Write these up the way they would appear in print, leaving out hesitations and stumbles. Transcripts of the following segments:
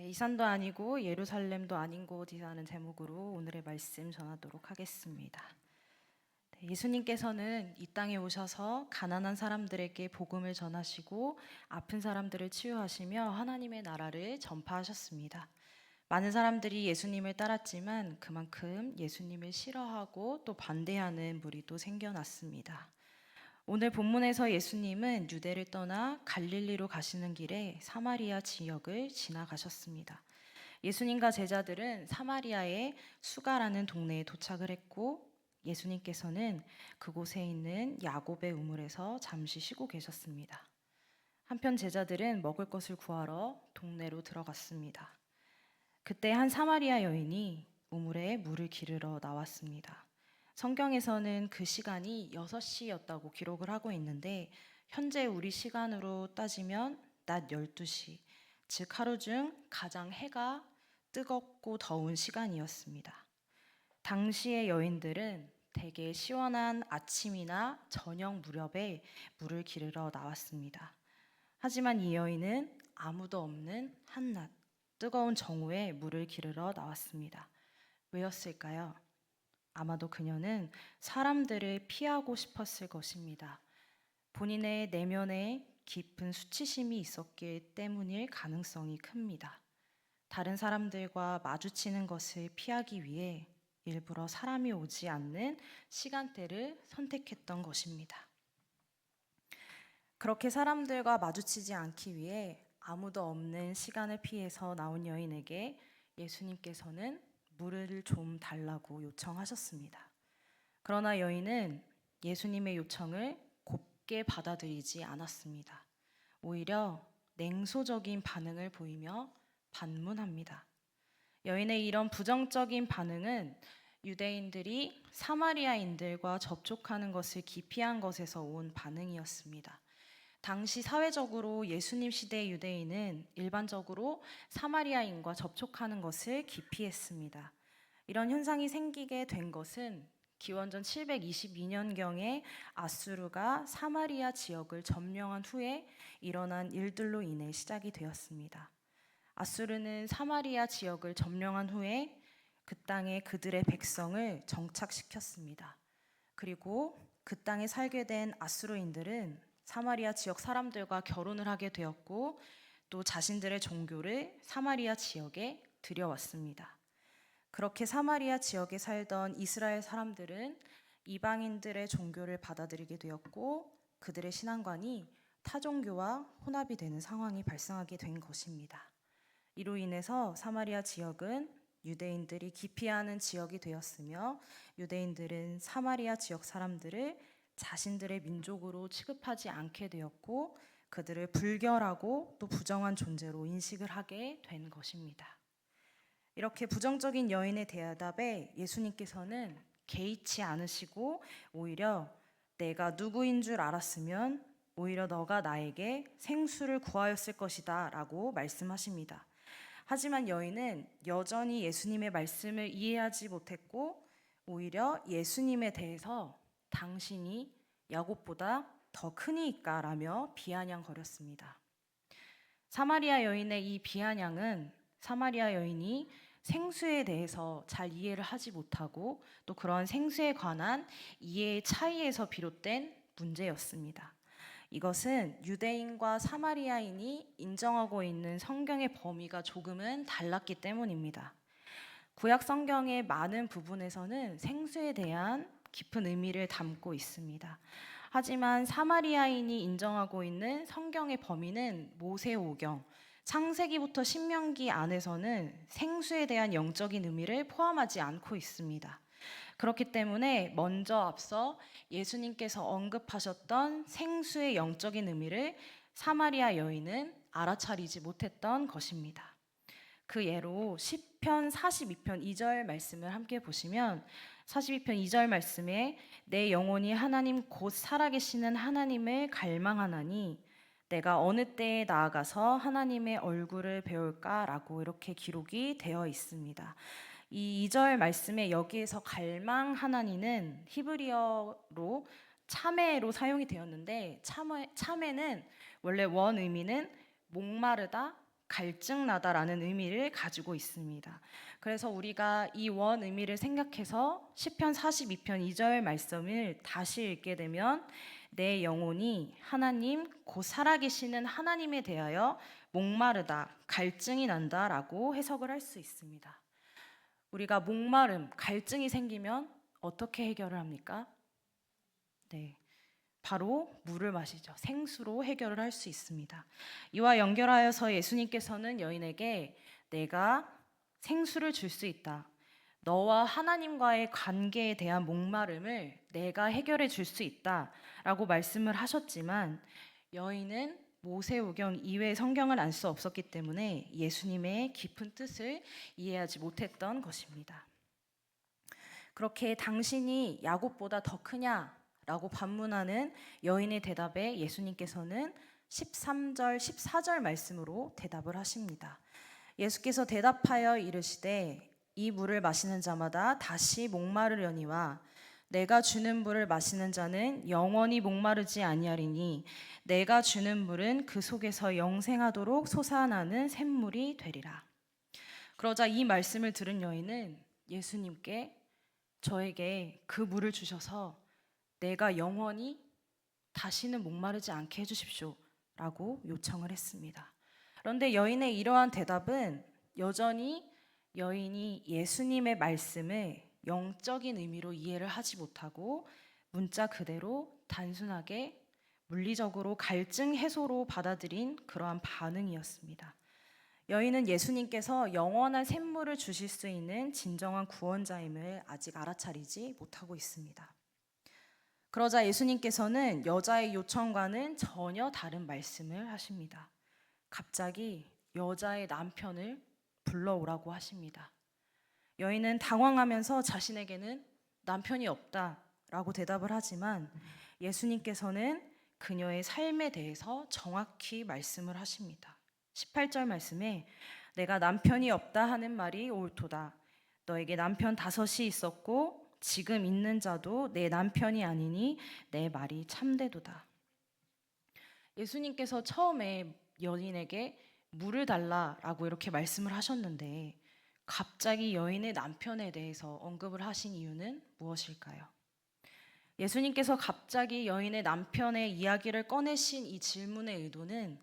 이산도 아니고 예루살렘도 아닌 곳이라는 제목으로 오늘의 말씀 전하도록 하겠습니다. 예수님께서는 이 땅에 오셔서 가난한 사람들에게 복음을 전하시고 아픈 사람들을 치유하시며 하나님의 나라를 전파하셨습니다. 많은 사람들이 예수님을 따랐지만 그만큼 예수님을 싫어하고 또 반대하는 무리도 생겨났습니다. 오늘 본문에서 예수님은 유대를 떠나 갈릴리로 가시는 길에 사마리아 지역을 지나가셨습니다. 예수님과 제자들은 사마리아의 수가라는 동네에 도착을 했고 예수님께서는 그곳에 있는 야곱의 우물에서 잠시 쉬고 계셨습니다. 한편 제자들은 먹을 것을 구하러 동네로 들어갔습니다. 그때 한 사마리아 여인이 우물에 물을 기르러 나왔습니다. 성경에서는 그 시간이 6시였다고 기록을 하고 있는데 현재 우리 시간으로 따지면 낮 12시, 즉 하루 중 가장 해가 뜨겁고 더운 시간이었습니다. 당시의 여인들은 대개 시원한 아침이나 저녁 무렵에 물을 기르러 나왔습니다. 하지만 이 여인은 아무도 없는 한낮, 뜨거운 정오에 물을 기르러 나왔습니다. 왜였을까요? 아마도 그녀는 사람들을 피하고 싶었을 것입니다. 본인의 내면에 깊은 수치심이 있었기 때문일 가능성이 큽니다. 다른 사람들과 마주치는 것을 피하기 위해 일부러 사람이 오지 않는 시간대를 선택했던 것입니다. 그렇게 사람들과 마주치지 않기 위해 아무도 없는 시간을 피해서 나온 여인에게 예수님께서는 물을 좀 달라고 요청하셨습니다. 그러나 여인은 예수님의 요청을 곱게 받아들이지 않았습니다. 오히려 냉소적인 반응을 보이며 반문합니다. 여인의 이런 부정적인 반응은 유대인들이 사마리아인들과 접촉하는 것을 기피한 것에서 온 반응이었습니다. 당시 사회적으로 예수님 시대의 유대인은 일반적으로 사마리아인과 접촉하는 것을 기피했습니다. 이런 현상이 생기게 된 것은 기원전 722년경에 아수르가 사마리아 지역을 점령한 후에 일어난 일들로 인해 시작이 되었습니다. 아수르는 사마리아 지역을 점령한 후에 그 땅에 그들의 백성을 정착시켰습니다. 그리고 그 땅에 살게 된 아수르인들은 사마리아 지역 사람들과 결혼을 하게 되었고 또 자신들의 종교를 사마리아 지역에 들여왔습니다. 그렇게 사마리아 지역에 살던 이스라엘 사람들은 이방인들의 종교를 받아들이게 되었고 그들의 신앙관이 타종교와 혼합이 되는 상황이 발생하게 된 것입니다. 이로 인해서 사마리아 지역은 유대인들이 기피하는 지역이 되었으며 유대인들은 사마리아 지역 사람들을 자신들의 민족으로 취급하지 않게 되었고 그들을 불결하고 또 부정한 존재로 인식을 하게 된 것입니다. 이렇게 부정적인 여인의 대답에 예수님께서는 개의치 않으시고 오히려 내가 누구인 줄 알았으면 오히려 너가 나에게 생수를 구하였을 것이다 라고 말씀하십니다. 하지만 여인은 여전히 예수님의 말씀을 이해하지 못했고 오히려 예수님에 대해서 당신이 야곱보다 더 크니까 라며 비아냥거렸습니다. 사마리아 여인의 이 비아냥은 사마리아 여인이 생수에 대해서 잘 이해를 하지 못하고 또 그런 생수에 관한 이해의 차이에서 비롯된 문제였습니다. 이것은 유대인과 사마리아인이 인정하고 있는 성경의 범위가 조금은 달랐기 때문입니다. 구약 성경의 많은 부분에서는 생수에 대한 깊은 의미를 담고 있습니다. 하지만 사마리아인이 인정하고 있는 성경의 범위는 모세오경, 창세기부터 신명기 안에서는 생수에 대한 영적인 의미를 포함하지 않고 있습니다. 그렇기 때문에 먼저 앞서 예수님께서 언급하셨던 생수의 영적인 의미를 사마리아 여인은 알아차리지 못했던 것입니다. 그 예로 시편 42편 2절 말씀을 함께 보시면 42편 2절 말씀에 내 영혼이 하나님 곧 살아계시는 하나님을 갈망하나니 내가 어느 때에 나아가서 하나님의 얼굴을 배울까라고 이렇게 기록이 되어 있습니다. 이 2절 말씀에 여기에서 갈망하나니는 히브리어로 참회로 사용이 되었는데 참회는 원래 원 의미는 목마르다 갈증나다라는 의미를 가지고 있습니다. 그래서 우리가 이 원 의미를 생각해서 시편 42편 2절 말씀을 다시 읽게 되면 내 영혼이 하나님 곧 살아계시는 하나님에 대하여 목마르다, 갈증이 난다라고 해석을 할 수 있습니다. 우리가 목마름, 갈증이 생기면 어떻게 해결을 합니까? 네. 바로 물을 마시죠. 생수로 해결을 할 수 있습니다. 이와 연결하여서 예수님께서는 여인에게 내가 생수를 줄 수 있다. 너와 하나님과의 관계에 대한 목마름을 내가 해결해 줄 수 있다. 라고 말씀을 하셨지만 여인은 모세오경 이외의 성경을 알 수 없었기 때문에 예수님의 깊은 뜻을 이해하지 못했던 것입니다. 그렇게 당신이 야곱보다 더 크냐? 라고 반문하는 여인의 대답에 예수님께서는 13절, 14절 말씀으로 대답을 하십니다. 예수께서 대답하여 이르시되 이 물을 마시는 자마다 다시 목마르려니와 내가 주는 물을 마시는 자는 영원히 목마르지 아니하리니 내가 주는 물은 그 속에서 영생하도록 솟아나는 샘물이 되리라. 그러자 이 말씀을 들은 여인은 예수님께 저에게 그 물을 주셔서 내가 영원히 다시는 목마르지 않게 해주십시오 라고 요청을 했습니다. 그런데 여인의 이러한 대답은 여전히 여인이 예수님의 말씀을 영적인 의미로 이해를 하지 못하고 문자 그대로 단순하게 물리적으로 갈증 해소로 받아들인 그러한 반응이었습니다. 여인은 예수님께서 영원한 샘물을 주실 수 있는 진정한 구원자임을 아직 알아차리지 못하고 있습니다. 그러자 예수님께서는 여자의 요청과는 전혀 다른 말씀을 하십니다. 갑자기 여자의 남편을 불러오라고 하십니다. 여인은 당황하면서 자신에게는 남편이 없다라고 대답을 하지만 예수님께서는 그녀의 삶에 대해서 정확히 말씀을 하십니다. 18절 말씀에 내가 남편이 없다 하는 말이 옳도다. 너에게 남편 5이 있었고 지금 있는 자도 내 남편이 아니니 내 말이 참되도다. 예수님께서 처음에 여인에게 물을 달라라고 이렇게 말씀을 하셨는데 갑자기 여인의 남편에 대해서 언급을 하신 이유는 무엇일까요? 예수님께서 갑자기 여인의 남편의 이야기를 꺼내신 이 질문의 의도는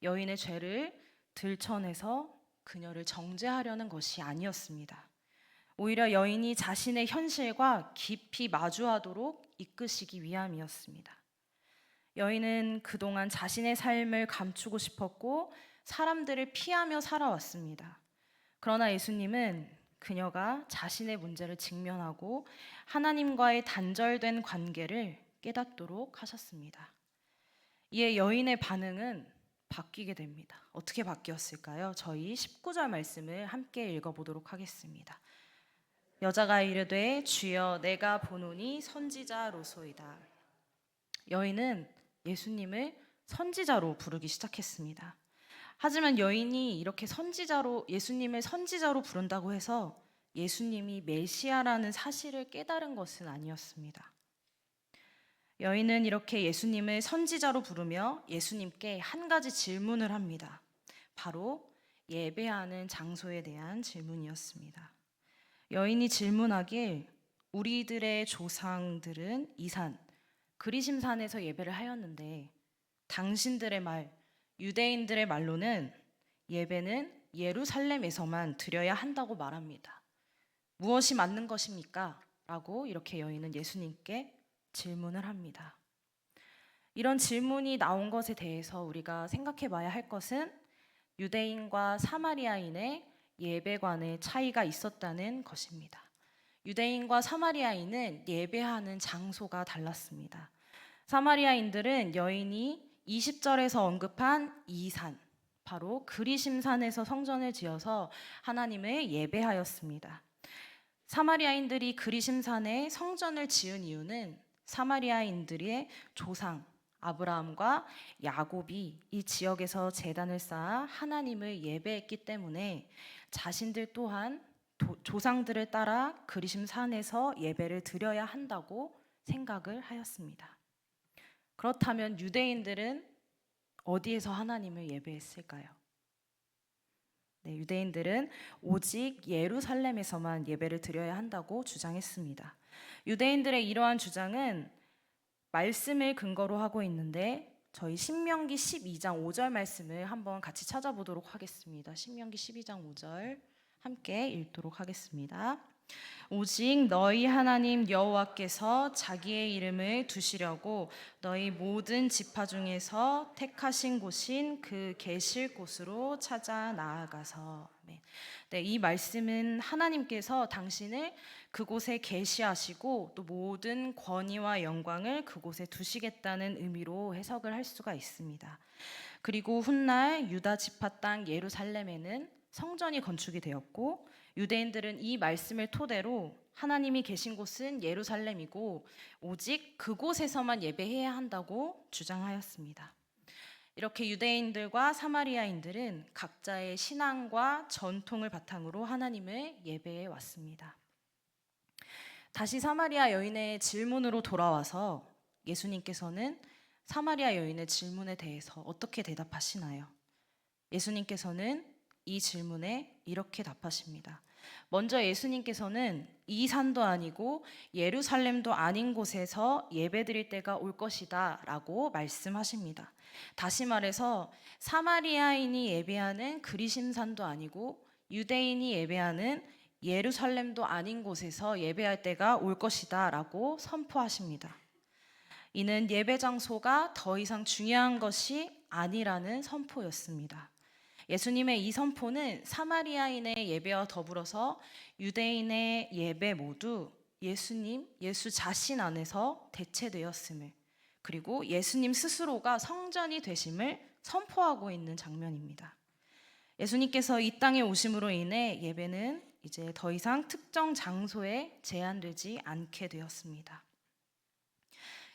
여인의 죄를 들춰내서 그녀를 정죄하려는 것이 아니었습니다. 오히려 여인이 자신의 현실과 깊이 마주하도록 이끄시기 위함이었습니다. 여인은 그동안 자신의 삶을 감추고 싶었고 사람들을 피하며 살아왔습니다. 그러나 예수님은 그녀가 자신의 문제를 직면하고 하나님과의 단절된 관계를 깨닫도록 하셨습니다. 이에 여인의 반응은 바뀌게 됩니다. 어떻게 바뀌었을까요? 저희 19절 말씀을 함께 읽어보도록 하겠습니다. 여자가 이르되 주여 내가 보노니 선지자로소이다. 여인은 예수님을 선지자로 부르기 시작했습니다. 하지만 여인이 이렇게 예수님을 선지자로 부른다고 해서 예수님이 메시아라는 사실을 깨달은 것은 아니었습니다. 여인은 이렇게 예수님을 선지자로 부르며 예수님께 한 가지 질문을 합니다. 바로 예배하는 장소에 대한 질문이었습니다. 여인이 질문하길 우리들의 조상들은 이 산, 그리심산에서 예배를 하였는데 당신들의 말, 유대인들의 말로는 예배는 예루살렘에서만 드려야 한다고 말합니다. 무엇이 맞는 것입니까? 라고 이렇게 여인은 예수님께 질문을 합니다. 이런 질문이 나온 것에 대해서 우리가 생각해 봐야 할 것은 유대인과 사마리아인의 예배관의 차이가 있었다는 것입니다. 유대인과 사마리아인은 예배하는 장소가 달랐습니다. 사마리아인들은 여인이 20절에서 언급한 이 산, 바로 그리심산에서 성전을 지어서 하나님을 예배하였습니다. 사마리아인들이 그리심산에 성전을 지은 이유는 사마리아인들의 조상 아브라함과 야곱이 이 지역에서 제단을 쌓아 하나님을 예배했기 때문에 자신들 또한 조상들을 따라 그리심산에서 예배를 드려야 한다고 생각을 하였습니다. 그렇다면 유대인들은 어디에서 하나님을 예배했을까요? 네, 유대인들은 오직 예루살렘에서만 예배를 드려야 한다고 주장했습니다. 유대인들의 이러한 주장은 말씀을 근거로 하고 있는데 저희 신명기 12장 5절 말씀을 한번 같이 찾아보도록 하겠습니다. 신명기 12장 5절 함께 읽도록 하겠습니다. 오직 너희 하나님 여호와께서 자기의 이름을 두시려고 너희 모든 지파 중에서 택하신 곳인 그 계실 곳으로 찾아 나아가서. 네, 이 말씀은 하나님께서 당신을 그곳에 계시하시고 또 모든 권위와 영광을 그곳에 두시겠다는 의미로 해석을 할 수가 있습니다. 그리고 훗날 유다 지파 땅 예루살렘에는 성전이 건축이 되었고 유대인들은 이 말씀을 토대로 하나님이 계신 곳은 예루살렘이고 오직 그곳에서만 예배해야 한다고 주장하였습니다. 이렇게 유대인들과 사마리아인들은 각자의 신앙과 전통을 바탕으로 하나님을 예배해 왔습니다. 다시 사마리아 여인의 질문으로 돌아와서 예수님께서는 사마리아 여인의 질문에 대해서 어떻게 대답하시나요? 예수님께서는 이 질문에 이렇게 답하십니다. 먼저 예수님께서는 이 산도 아니고 예루살렘도 아닌 곳에서 예배드릴 때가 올 것이다 라고 말씀하십니다. 다시 말해서 사마리아인이 예배하는 그리심산도 아니고 유대인이 예배하는 예루살렘도 아닌 곳에서 예배할 때가 올 것이다 라고 선포하십니다. 이는 예배 장소가 더 이상 중요한 것이 아니라는 선포였습니다. 예수님의 이 선포는 사마리아인의 예배와 더불어서 유대인의 예배 모두 예수님, 예수 자신 안에서 대체되었음을, 그리고 예수님 스스로가 성전이 되심을 선포하고 있는 장면입니다. 예수님께서 이 땅에 오심으로 인해 예배는 이제 더 이상 특정 장소에 제한되지 않게 되었습니다.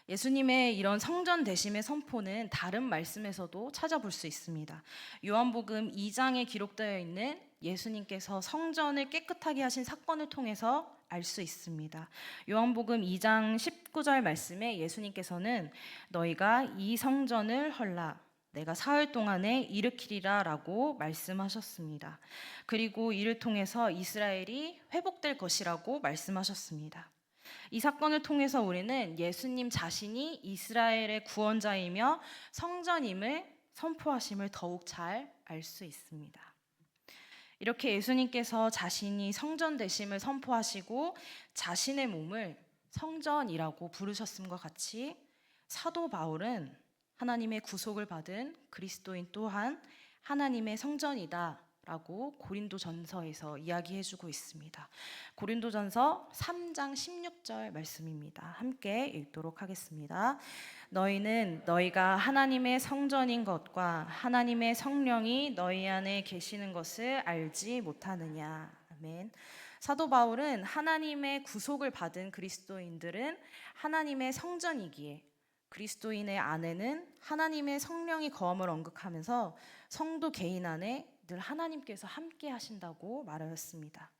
예수님의 이런 성전 되심의 선포는 다른 말씀에서도 찾아볼 수 있습니다. 요한복음 2장에 기록되어 있는 예수님께서 성전을 깨끗하게 하신 사건을 통해서 알 수 있습니다. 요한복음 2장 19절 말씀에 예수님께서는 너희가 이 성전을 헐라 내가 사흘 동안에 일으키리라 라고 말씀하셨습니다. 그리고 이를 통해서 이스라엘이 회복될 것이라고 말씀하셨습니다. 이 사건을 통해서 우리는 예수님 자신이 이스라엘의 구원자이며 성전임을 선포하심을 더욱 잘 알 수 있습니다. 이렇게 예수님께서 자신이 성전 되심을 선포하시고 자신의 몸을 성전이라고 부르셨음과 같이 사도 바울은 하나님의 구속을 받은 그리스도인 또한 하나님의 성전이다 라고 고린도전서에서 이야기해주고 있습니다. 고린도전서 3장 16절 말씀입니다. 함께 읽도록 하겠습니다. 너희는 너희가 하나님의 성전인 것과 하나님의 성령이 너희 안에 계시는 것을 알지 못하느냐. 아멘. 사도 바울은 하나님의 구속을 받은 그리스도인들은 하나님의 성전이기에 그리스도인의 안에는 하나님의 성령이 거함을 언급하면서 성도 개인 안에 늘 하나님께서 함께 하신다고 말하였습니다.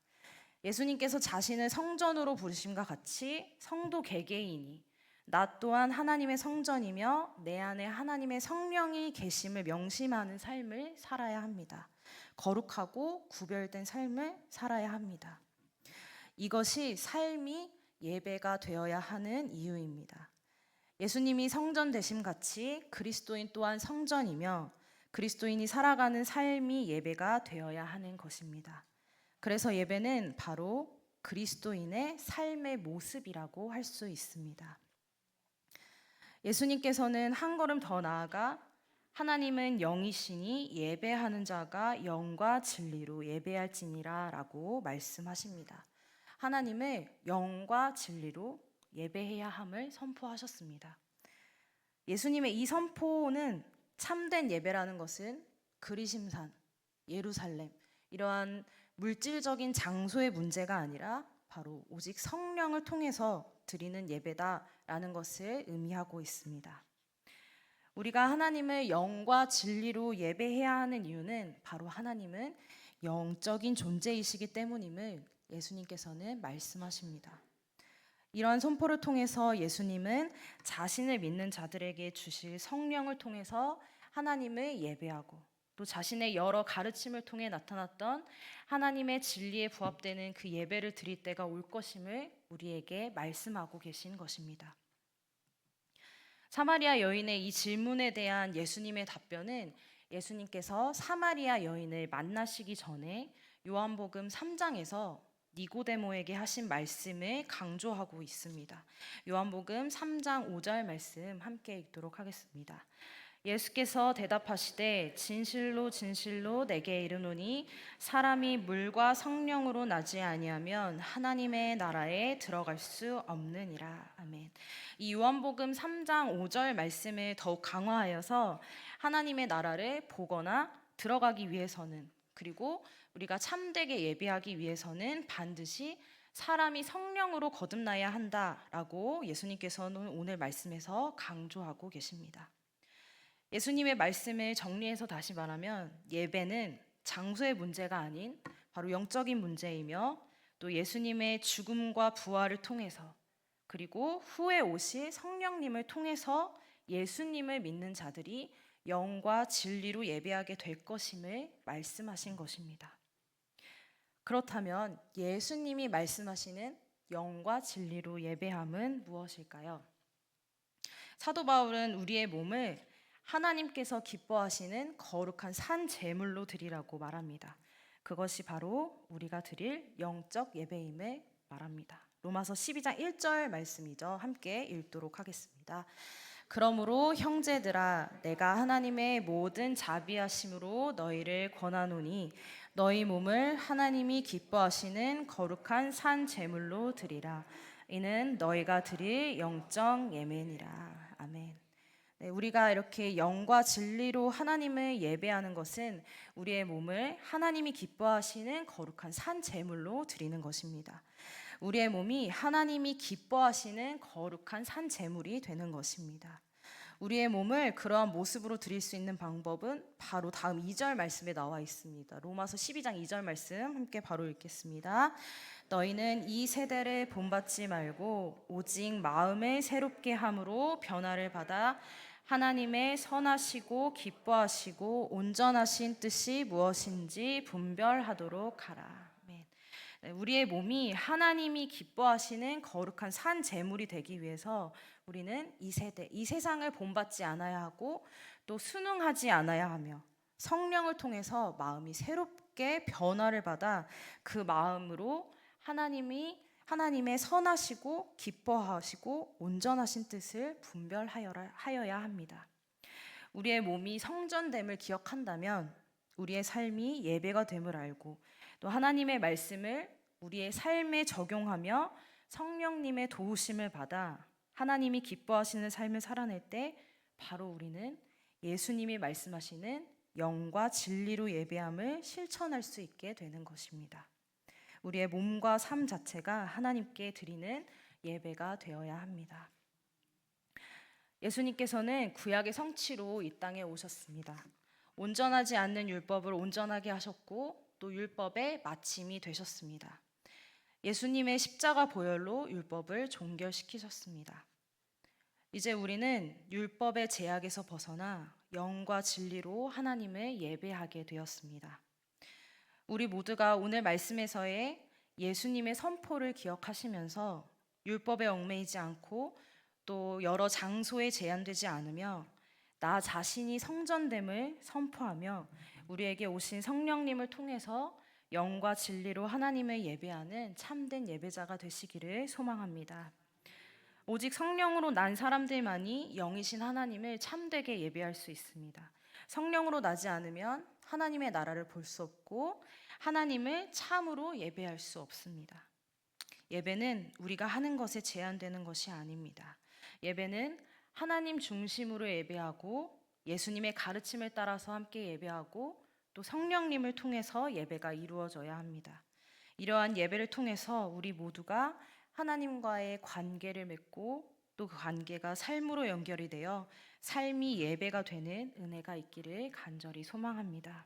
예수님께서 자신을 성전으로 부르심과 같이 성도 개개인이 나 또한 하나님의 성전이며 내 안에 하나님의 성령이 계심을 명심하는 삶을 살아야 합니다. 거룩하고 구별된 삶을 살아야 합니다. 이것이 삶이 예배가 되어야 하는 이유입니다. 예수님이 성전 되심 같이 그리스도인 또한 성전이며 그리스도인이 살아가는 삶이 예배가 되어야 하는 것입니다. 그래서 예배는 바로 그리스도인의 삶의 모습이라고 할 수 있습니다. 예수님께서는 한 걸음 더 나아가 하나님은 영이시니 예배하는 자가 영과 진리로 예배할지니라 라고 말씀하십니다. 하나님을 영과 진리로 예배해야 함을 선포하셨습니다. 예수님의 이 선포는 참된 예배라는 것은 그리심산, 예루살렘 이러한 물질적인 장소의 문제가 아니라 바로 오직 성령을 통해서 드리는 예배다라는 것을 의미하고 있습니다. 우리가 하나님을 영과 진리로 예배해야 하는 이유는 바로 하나님은 영적인 존재이시기 때문임을 예수님께서는 말씀하십니다. 이러한 선포를 통해서 예수님은 자신을 믿는 자들에게 주실 성령을 통해서 하나님을 예배하고 또 자신의 여러 가르침을 통해 나타났던 하나님의 진리에 부합되는 그 예배를 드릴 때가 올 것임을 우리에게 말씀하고 계신 것입니다. 사마리아 여인의 이 질문에 대한 예수님의 답변은 예수님께서 사마리아 여인을 만나시기 전에 요한복음 3장에서 니고데모에게 하신 말씀을 강조하고 있습니다. 요한복음 3장 5절 말씀 함께 읽도록 하겠습니다. 예수께서 대답하시되 진실로 진실로 내게 이르노니 사람이 물과 성령으로 나지 아니하면 하나님의 나라에 들어갈 수 없느니라. 아멘. 이 요한복음 3장 5절 말씀을 더욱 강화하여서 하나님의 나라를 보거나 들어가기 위해서는, 그리고 우리가 참되게 예배하기 위해서는 반드시 사람이 성령으로 거듭나야 한다라고 예수님께서는 오늘 말씀에서 강조하고 계십니다. 예수님의 말씀을 정리해서 다시 말하면 예배는 장소의 문제가 아닌 바로 영적인 문제이며, 또 예수님의 죽음과 부활을 통해서, 그리고 후에 오실 성령님을 통해서 예수님을 믿는 자들이 영과 진리로 예배하게 될 것임을 말씀하신 것입니다. 그렇다면 예수님이 말씀하시는 영과 진리로 예배함은 무엇일까요? 사도 바울은 우리의 몸을 하나님께서 기뻐하시는 거룩한 산 제물로 드리라고 말합니다. 그것이 바로 우리가 드릴 영적 예배임을 말합니다. 로마서 12장 1절 말씀이죠. 함께 읽도록 하겠습니다. 그러므로 형제들아 내가 하나님의 모든 자비하심으로 너희를 권하노니 너희 몸을 하나님이 기뻐하시는 거룩한 산 제물로 드리라. 이는 너희가 드릴 영적 예배니라. 아멘. 네, 우리가 이렇게 영과 진리로 하나님을 예배하는 것은 우리의 몸을 하나님이 기뻐하시는 거룩한 산 제물로 드리는 것입니다. 우리의 몸이 하나님이 기뻐하시는 거룩한 산 제물이 되는 것입니다. 우리의 몸을 그러한 모습으로 드릴 수 있는 방법은 바로 다음 2절 말씀에 나와 있습니다. 로마서 12장 2절 말씀 함께 바로 읽겠습니다. 너희는 이 세대를 본받지 말고 오직 마음을 새롭게 함으로 변화를 받아 하나님의 선하시고 기뻐하시고 온전하신 뜻이 무엇인지 분별하도록 하라. 아멘. 네, 우리의 몸이 하나님이 기뻐하시는 거룩한 산 제물이 되기 위해서 우리는 이 세대, 이 세상을 본받지 않아야 하고 또 순응하지 않아야 하며 성령을 통해서 마음이 새롭게 변화를 받아 그 마음으로 하나님의 선하시고 기뻐하시고 온전하신 뜻을 분별하여야 합니다. 우리의 몸이 성전됨을 기억한다면 우리의 삶이 예배가 됨을 알고, 또 하나님의 말씀을 우리의 삶에 적용하며 성령님의 도우심을 받아 하나님이 기뻐하시는 삶을 살아낼 때 바로 우리는 예수님이 말씀하시는 영과 진리로 예배함을 실천할 수 있게 되는 것입니다. 우리의 몸과 삶 자체가 하나님께 드리는 예배가 되어야 합니다. 예수님께서는 구약의 성취로 이 땅에 오셨습니다. 온전하지 않는 율법을 온전하게 하셨고 또 율법의 마침이 되셨습니다. 예수님의 십자가 보혈로 율법을 종결시키셨습니다. 이제 우리는 율법의 제약에서 벗어나 영과 진리로 하나님을 예배하게 되었습니다. 우리 모두가 오늘 말씀에서의 예수님의 선포를 기억하시면서 율법에 얽매이지 않고 또 여러 장소에 제한되지 않으며 나 자신이 성전됨을 선포하며 우리에게 오신 성령님을 통해서 영과 진리로 하나님을 예배하는 참된 예배자가 되시기를 소망합니다. 오직 성령으로 난 사람들만이 영이신 하나님을 참되게 예배할 수 있습니다. 성령으로 나지 않으면 하나님의 나라를 볼 수 없고 하나님을 참으로 예배할 수 없습니다. 예배는 우리가 하는 것에 제한되는 것이 아닙니다. 예배는 하나님 중심으로 예배하고 예수님의 가르침을 따라서 함께 예배하고 또 성령님을 통해서 예배가 이루어져야 합니다. 이러한 예배를 통해서 우리 모두가 하나님과의 관계를 맺고 또 그 관계가 삶으로 연결이 되어 삶이 예배가 되는 은혜가 있기를 간절히 소망합니다.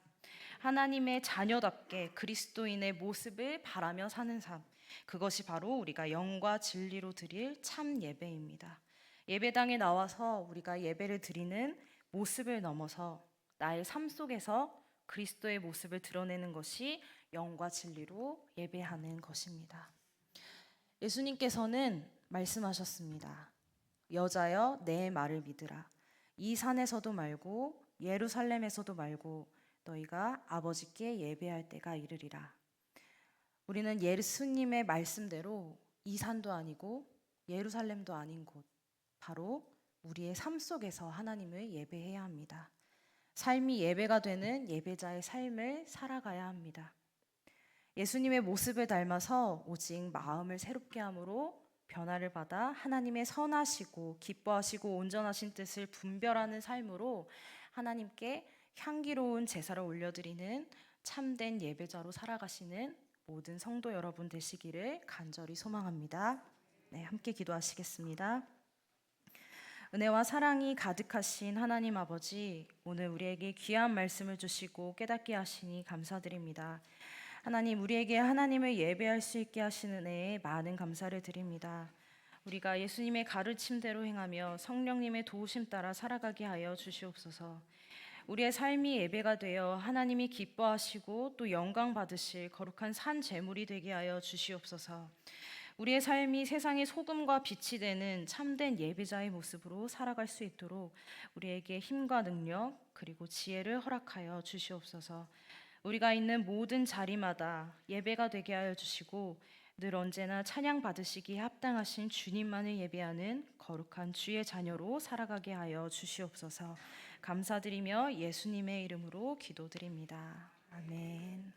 하나님의 자녀답게 그리스도인의 모습을 바라며 사는 삶, 그것이 바로 우리가 영과 진리로 드릴 참 예배입니다. 예배당에 나와서 우리가 예배를 드리는 모습을 넘어서 나의 삶 속에서 그리스도의 모습을 드러내는 것이 영과 진리로 예배하는 것입니다. 예수님께서는 말씀하셨습니다. 여자여 내 말을 믿으라. 이 산에서도 말고 예루살렘에서도 말고 너희가 아버지께 예배할 때가 이르리라. 우리는 예수님의 말씀대로 이 산도 아니고 예루살렘도 아닌 곳, 바로 우리의 삶 속에서 하나님을 예배해야 합니다. 삶이 예배가 되는 예배자의 삶을 살아가야 합니다. 예수님의 모습을 닮아서 오직 마음을 새롭게 함으로 변화를 받아 하나님의 선하시고 기뻐하시고 온전하신 뜻을 분별하는 삶으로 하나님께 향기로운 제사를 올려드리는 참된 예배자로 살아가시는 모든 성도 여러분 되시기를 간절히 소망합니다. 네, 함께 기도하시겠습니다. 은혜와 사랑이 가득하신 하나님 아버지, 오늘 우리에게 귀한 말씀을 주시고 깨닫게 하시니 감사드립니다. 하나님, 우리에게 하나님을 예배할 수 있게 하시는 은혜에 많은 감사를 드립니다. 우리가 예수님의 가르침대로 행하며 성령님의 도우심 따라 살아가게 하여 주시옵소서. 우리의 삶이 예배가 되어 하나님이 기뻐하시고 또 영광 받으실 거룩한 산 제물이 되게 하여 주시옵소서. 우리의 삶이 세상의 소금과 빛이 되는 참된 예배자의 모습으로 살아갈 수 있도록 우리에게 힘과 능력 그리고 지혜를 허락하여 주시옵소서. 우리가 있는 모든 자리마다 예배가 되게 하여 주시고 늘 언제나 찬양 받으시기에 합당하신 주님만을 예배하는 거룩한 주의 자녀로 살아가게 하여 주시옵소서. 감사드리며 예수님의 이름으로 기도드립니다. 아멘.